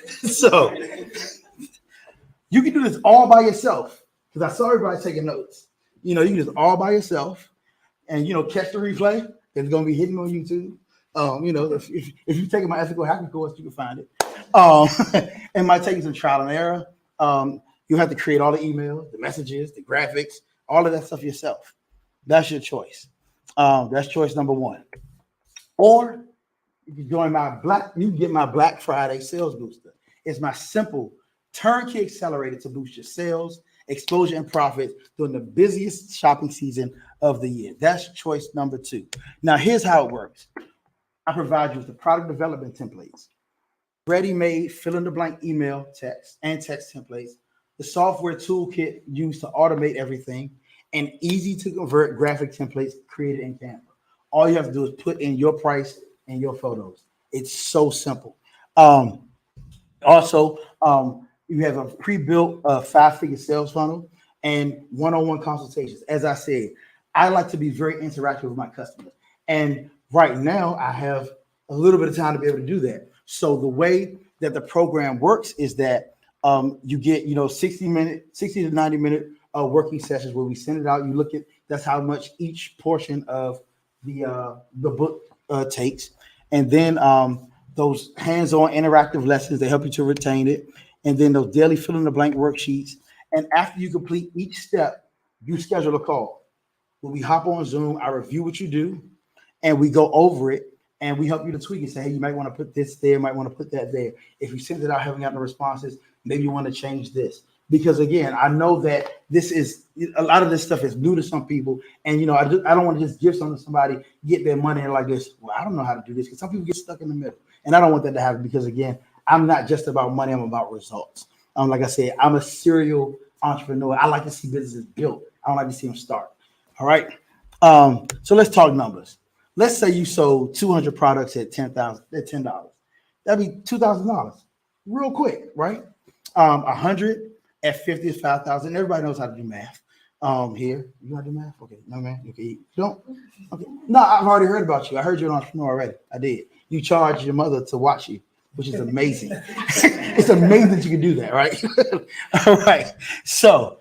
So you can do this all by yourself because I saw everybody taking notes. You know, you can do this all by yourself and, catch the replay. It's going to be hidden on YouTube. If you're taking my ethical hacking course, you can find it. It might take you some trial and error. You have to create all the emails, the messages, the graphics, all of that stuff yourself. That's your choice. That's choice number one. Or you can join you can get my Black Friday sales booster. It's my simple turnkey accelerator to boost your sales, exposure, and profits during the busiest shopping season of the year. That's choice number two. Now, here's how it works. I provide you with the product development templates, ready-made fill-in-the-blank email, text templates, the software toolkit used to automate everything, and easy-to-convert graphic templates created in Canva. All you have to do is put in your price and your photos. It's so simple. Also, you have a pre-built 5-figure sales funnel and one-on-one consultations. As I said, I like to be very interactive with my customers. And right now, I have a little bit of time to be able to do that. So the way that the program works is that you get 60 to 90 minute working sessions where we send it out. You look at that's how much each portion of the book takes, and then those hands-on interactive lessons that help you to retain it, and then those daily fill-in-the-blank worksheets. And after you complete each step, you schedule a call. When we hop on Zoom, I review what you do, and we go over it. And we help you to tweak and say, hey, you might want to put this there, might want to put that there. If you send it out, haven't gotten the responses, maybe you want to change this. Because again, I know that a lot of this stuff is new to some people. And, I don't want to just give something to somebody, get their money and like this. Well, I don't know how to do this because some people get stuck in the middle. And I don't want that to happen because, again, I'm not just about money. I'm about results. Like I said, I'm a serial entrepreneur. I like to see businesses built. I don't like to see them start. All right. So let's talk numbers. Let's say you sold 200 products at $10. That'd be $2,000 real quick, right? 100 at 50 is 5,000. Everybody knows how to do math. Here, you want to do math? Okay, no man. Okay, you don't. Okay, no, I've already heard about you. I heard you're an entrepreneur already. I did. You charge your mother to watch you, which is amazing. It's amazing that you can do that, right? All right. So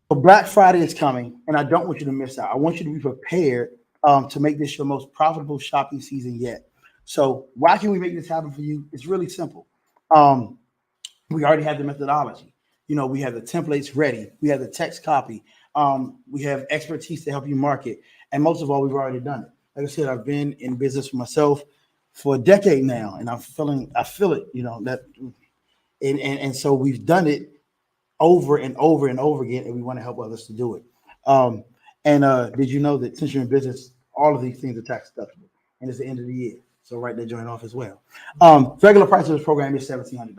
Black Friday is coming, and I don't want you to miss out. I want you to be prepared to make this your most profitable shopping season yet. So why can we make this happen for you? It's really simple. We already have the methodology. We have the templates ready. We have the text copy. We have expertise to help you market. And most of all, we've already done it. Like I said, I've been in business for myself for a decade now, and I feel it, that, and so we've done it over and over and over again, and we want to help others to do it. Um, did you know that since you're in business, all of these things are tax deductible, and it's the end of the year, so write that joint off as well. Regular price of this program is $1,700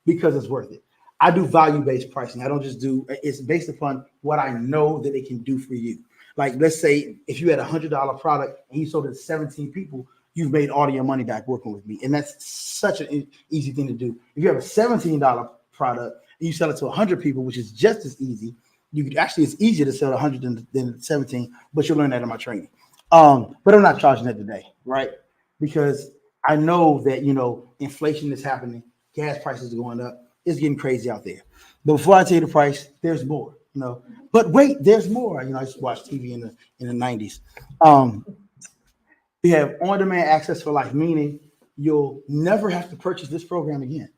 because it's worth it. I do value-based pricing. I don't just do. It's based upon what I know that it can do for you. Like, let's say if you had $100 product and you sold it to 17 people, you've made all of your money back working with me, and that's such an easy thing to do. If you have a $17 product and you sell it to 100 people, which is just as easy. It's easier to sell 100 than 17, but you'll learn that in my training. But I'm not charging that today, right? Because I know that, inflation is happening, gas prices are going up, it's getting crazy out there. But before I tell you the price, there's more, But wait, there's more. I used to watch TV in the 90s. We have on-demand access for life, meaning you'll never have to purchase this program again.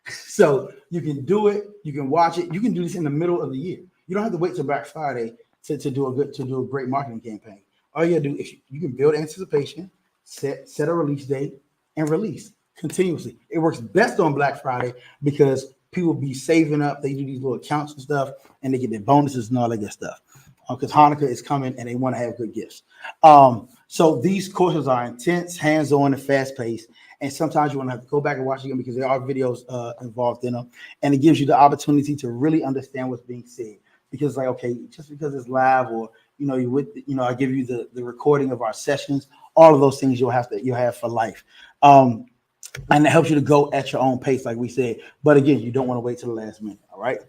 So you can do it, you can watch it, you can do this in the middle of the year. You don't have to wait till Black Friday to do a great marketing campaign. All you gotta do is you can build anticipation, set a release date, and release continuously. It works best on Black Friday because people be saving up, they do these little accounts and stuff, and they get their bonuses and all that good stuff. Because Hanukkah is coming and they want to have good gifts. So these courses are intense, hands-on, and fast-paced. And sometimes you want to have to go back and watch them because there are videos involved in them. And it gives you the opportunity to really understand what's being said. Because okay, just because it's live or, I give you the recording of our sessions, all of those things you'll have for life. And it helps you to go at your own pace, like we said. But again, you don't want to wait till the last minute, all right?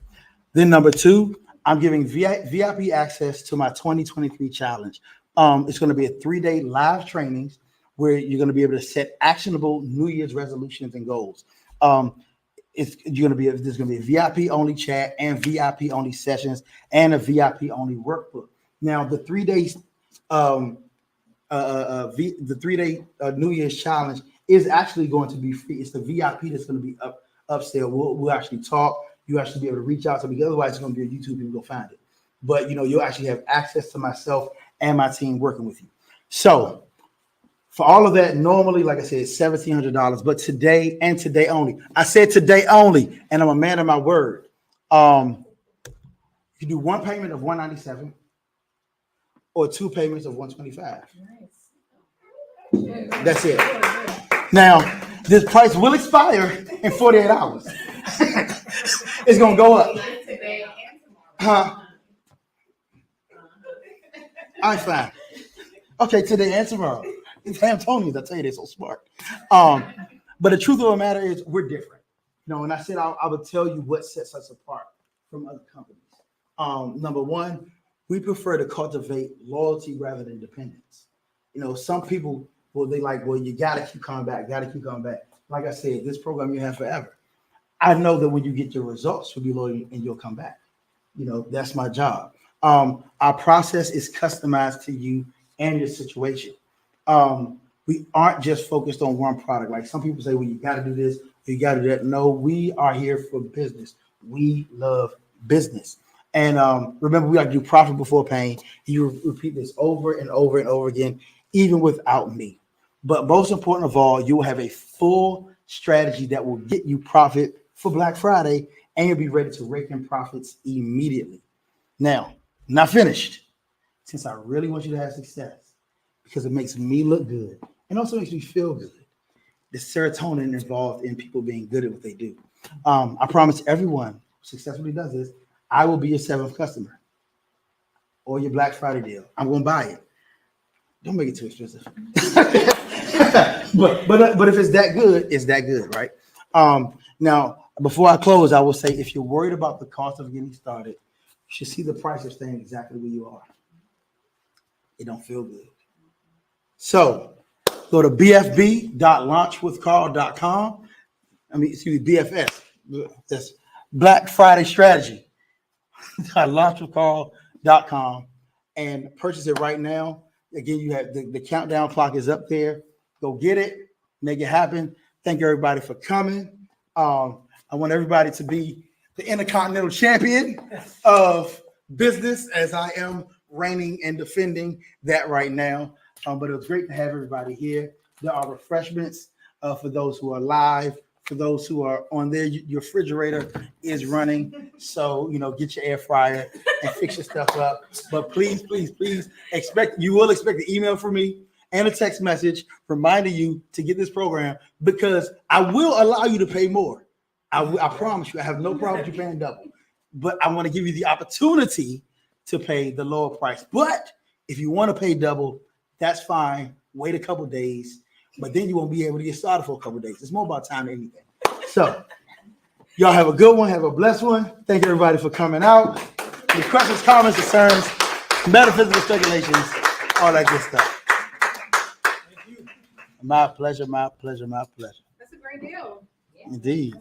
Then number 2, I'm giving VIP access to my 2023 challenge. It's going to be a 3-day live trainings where you're going to be able to set actionable New Year's resolutions and goals. There's going to be a VIP only chat and VIP only sessions and a VIP only workbook. Now the 3 days, the 3-day New Year's challenge is actually going to be free. It's the VIP that's going to be upstairs. We'll actually talk. You actually be able to reach out to me. Otherwise, it's going to be on YouTube and you go find it. But you'll actually have access to myself and my team working with you. So for all of that, normally, like I said, it's $1,700. But today and today only. I said today only, and I'm a man of my word. You can do one payment of $197 or 2 payments of $125. Nice. That's it. Now, this price will expire in 48 hours. It's gonna go up. Huh? I'm fine. Okay, today and tomorrow. Sam told me that. I tell you, they're so smart. But the truth of the matter is, we're different. And I said I would tell you what sets us apart from other companies. Number 1, we prefer to cultivate loyalty rather than dependence. Some people, you gotta keep coming back. Like I said, this program you have forever. I know that when you get your results, you'll be loyal and you'll come back. That's my job. Our process is customized to you and your situation. We aren't just focused on one product. Like some people say, well, you got to do this, you got to do that. No, we are here for business. We love business. And remember, we like to do profit before pain. You repeat this over and over and over again, even without me. But most important of all, you will have a full strategy that will get you profit for Black Friday, and you'll be ready to rake in profits immediately. Now, not finished, since I really want you to have success, because it makes me look good and also makes me feel good. The serotonin involved in people being good at what they do. I promise everyone who successfully does this, I will be your 7th customer or your Black Friday deal. I'm going to buy it. Don't make it too expensive. but if it's that good, it's that good, right? Now, before I close, I will say, if you're worried about the cost of getting started, you should see the price of staying exactly where you are. It don't feel good. So go to bfb.launchwithcarl.com. BFS. That's Black Friday Strategy. launchwithcarl.com and purchase it right now. Again, you have the countdown clock is up there. Go get it, make it happen. Thank you, everybody, for coming. I want everybody to be the Intercontinental Champion of business, as I am reigning and defending that right now. But it was great to have everybody here. There are refreshments for those who are live. For those who are on there, your refrigerator is running. So, get your air fryer and fix your stuff up. But please, please, please you will expect an email from me and a text message reminding you to get this program, because I will allow you to pay more. I promise you, I have no problem with you paying double. But I want to give you the opportunity to pay the lower price. But if you want to pay double, that's fine. Wait a couple days. But then you won't be able to get started for a couple days. It's more about time than anything. So, y'all have a good one. Have a blessed one. Thank everybody for coming out. Any questions, comments, concerns, metaphysical speculations, all that good stuff. My pleasure, my pleasure, my pleasure. That's a great deal. Indeed.